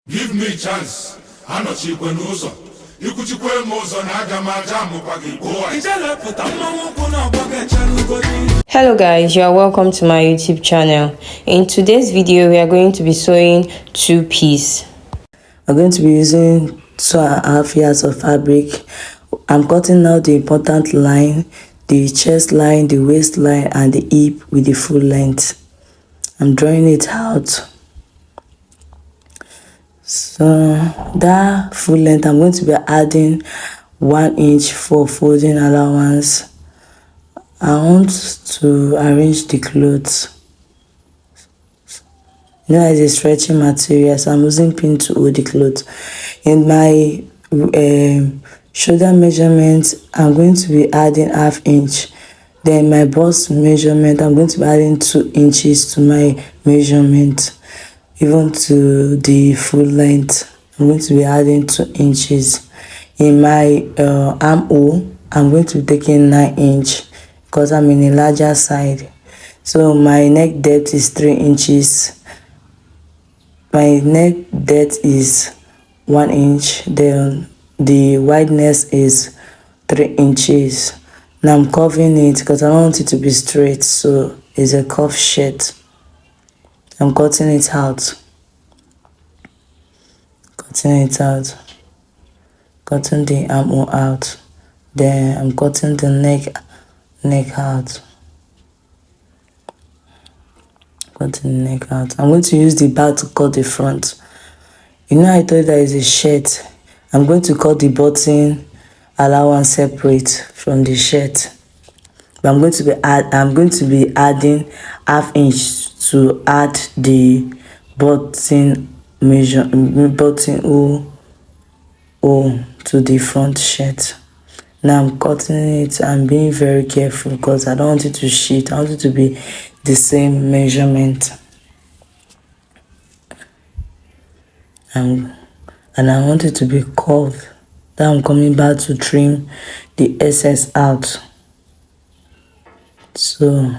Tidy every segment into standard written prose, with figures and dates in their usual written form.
Give me chance. Anochikwe n'ụzọ. Ikuchikwe m ụzọ na aga m aja amụkwa gị gbuo. Hello guys, you are welcome to my YouTube channel. In today's video, we are going to be sewing two-piece. I'm going to be using 2.5 yards of fabric. I'm cutting out the important line, the chest line, the waist line, and the hip with the full length. I'm drawing it out. So that full length, I'm going to be adding 1 inch for folding allowance. I want to arrange the clothes. You know, it's a stretching material, so I'm using pin to hold the clothes. In my shoulder measurement, I'm going to be adding 1/2 inch. Then my bust measurement, I'm going to be adding 2 inches to my measurement. Even to the full length, I'm going to be adding 2 inches. In my armhole, I'm going to be taking 9 inch because I'm in a larger side. So my neck depth is 3 inches. My neck depth is 1 inch. Then the wideness is 3 inches. Now I'm curving it because I don't want it to be straight, so it's a curved shirt. I'm cutting it out. Cutting the armhole out. Then I'm cutting the neck out. Cutting the neck out. I'm going to use the back to cut the front. You know, I told you that is a shirt. I'm going to cut the button allowance separate from the shirt. But I'm going to be adding 1/2 inch to add the button O to the front shirt. Now I'm cutting it and being very careful because I don't want it to sheet. I want it to be the same measurement. And I want it to be curved. Then I'm coming back to trim the excess out. So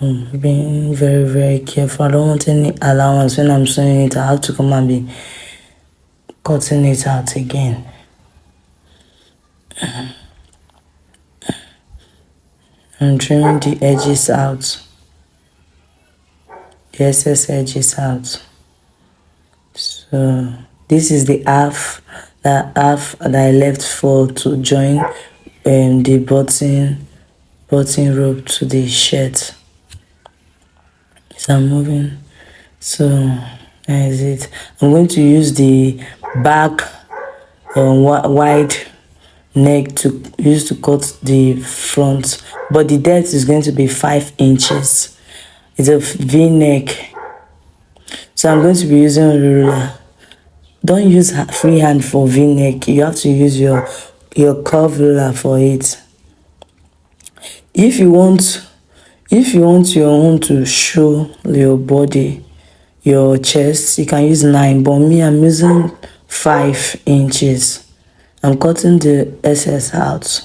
I'm being very, very careful. I don't want any allowance when I'm sewing it. I have to come and be cutting it out again. I'm trimming the edges out. The excess edges out. So this is the half that I left for to join the button rope to the shirt. So I'm moving. So that is it. I'm going to use the back wide neck to cut the front, but the depth is going to be 5 inches. It's a V-neck. So I'm going to be using a ruler. Don't use freehand for V-neck. You have to use your curved ruler for it. If you want your own to show your body, your chest, you can use 9, but me, I'm using 5 inches. I'm cutting the excess out.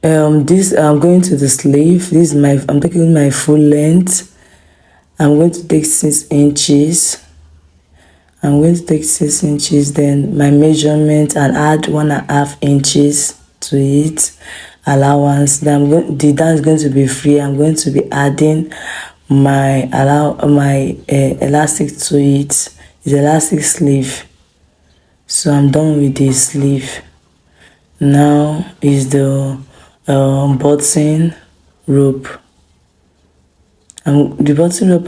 I'm going to the sleeve. I'm taking my full length. I'm going to take 6 inches. Then my measurement, and add 1.5 inches to it. Allowance. Then the down is going to be free. I'm going to be adding my elastic to it. It's elastic sleeve. So I'm done with the sleeve. Now is the button rope. The button rope,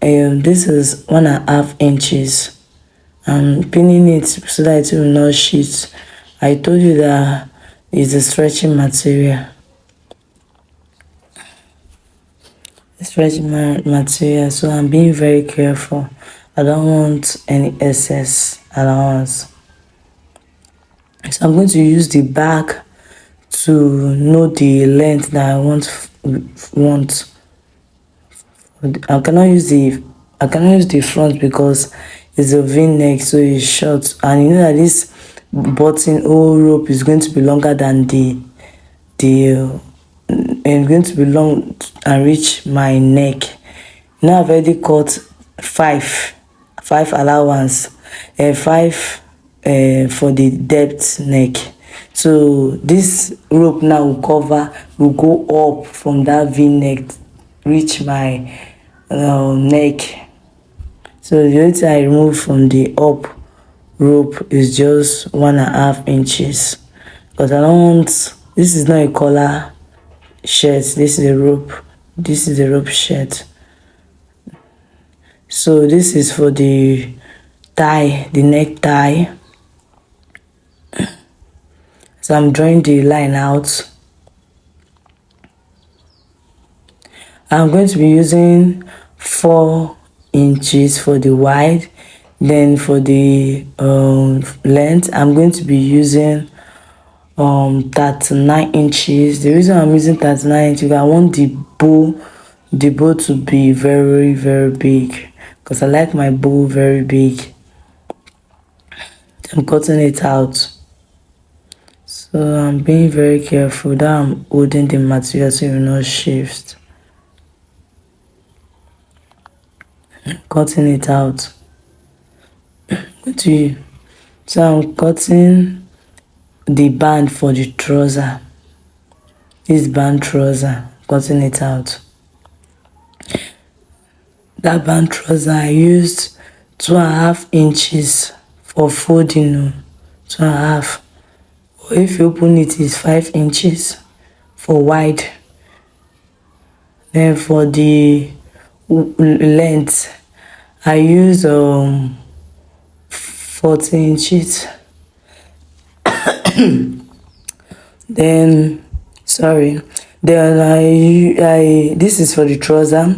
this is 1.5 inches. I'm pinning it so that it will not sheet. I told you that it's a stretching material. So I'm being very careful. I don't want any excess allowance. So I'm going to use the back to know the length that I want. I cannot use the front because it's a V-neck, so it's short. And you know that this button rope is going to be longer than and going to be long and reach my neck. Now I've already cut five allowance, five for the depth neck. So this rope now will go up from that v-neck, reach my neck. So the only thing I remove from the up rope is just 1.5 inches, because I don't want, this is not a collar shirt, this is a rope, shirt. So this is for the tie, the neck tie. So I'm drawing the line out. I'm going to be using 4 inches for the wide. Then for the length, I'm going to be using 39 inches. The reason I'm using 39 inches, I want the bow to be very, very big, because I like my bow very big. I'm cutting it out. So I'm being very careful that I'm holding the material so it will not shift. Cutting it out. So I'm cutting the band for the trouser. This band trouser, cutting it out. That band trouser I used 2.5 inches for folding. 2.5. If you open it, it's 5 inches for wide. Then for the length, I use 40 inches. Then this is for the trouser.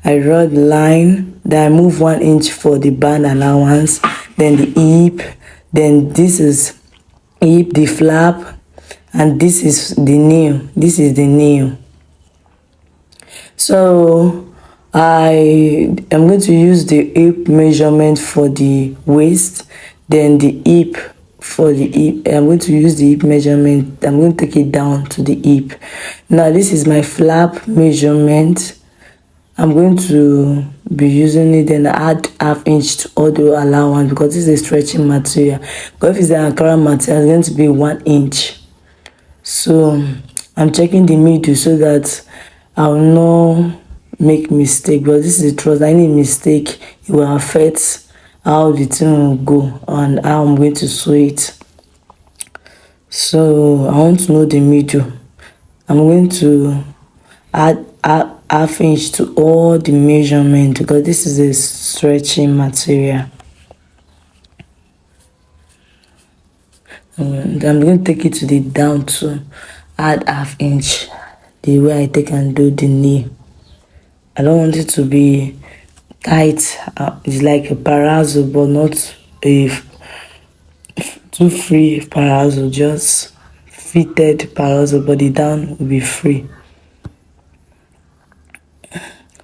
I draw the line, then I move 1 inch for the band allowance, then the hip, then this is hip, the flap, and this is the nail. So I am going to use the hip measurement for the waist, then the hip for the hip. I'm going to use the hip measurement. I'm going to take it down to the hip. Now this is my flap measurement. I'm going to be using it, then add 1/2 inch to all the allowance, because this is a stretching material. But if it's an Ankara material, it's going to be 1 inch. So I'm checking the middle so that I will not make mistake, but this is a trouser. Any mistake, it will affect how the thing will go and how I'm going to sew it. So I want to know the middle. I'm going to add 1/2 inch to all the measurement, because this is a stretching material. And I'm going to take it to the down to add 1/2 inch, the way I take and do the knee. I don't want it to be tight. It's like a palazzo, but not a too free palazzo, just fitted palazzo, but the down will be free.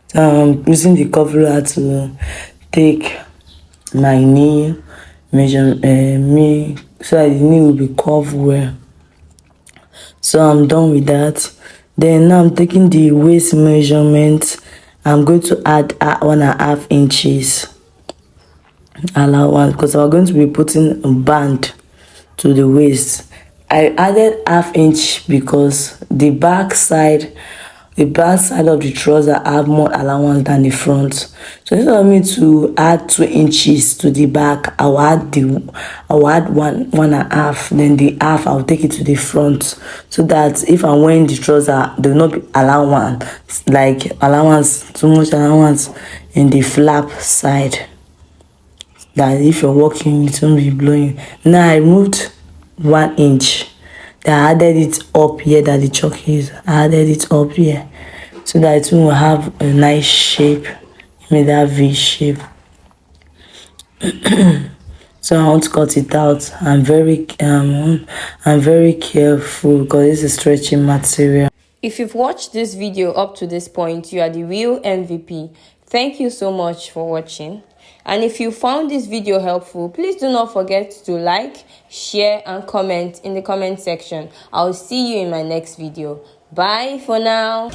So I'm using the cover to take my knee measure, so that the knee will be curved well. So I'm done with that. Then now I'm taking the waist measurement. I'm going to add 1.5 inches allowance, because I'm going to be putting a band to the waist. I added 1/2 inch because the back side of the trouser have more allowance than the front. So instead of me to add 2 inches to the back, I'll add 1.5, then the half I'll take it to the front, so that if I'm wearing the trouser, there will not be allowance, too much allowance in the flap side, that if you're walking it won't be blowing. Now I removed 1 inch. Then I added it up here, that the chalk is. I added it up here so that it will have a nice shape, made that V shape. So I want to cut it out. I'm very careful, because it's a stretching material. If you've watched this video up to this point, you are the real MVP. Thank you so much for watching. And if you found this video helpful, please do not forget to like, share, and comment in the comment section. I'll see you in my next video. Bye for now.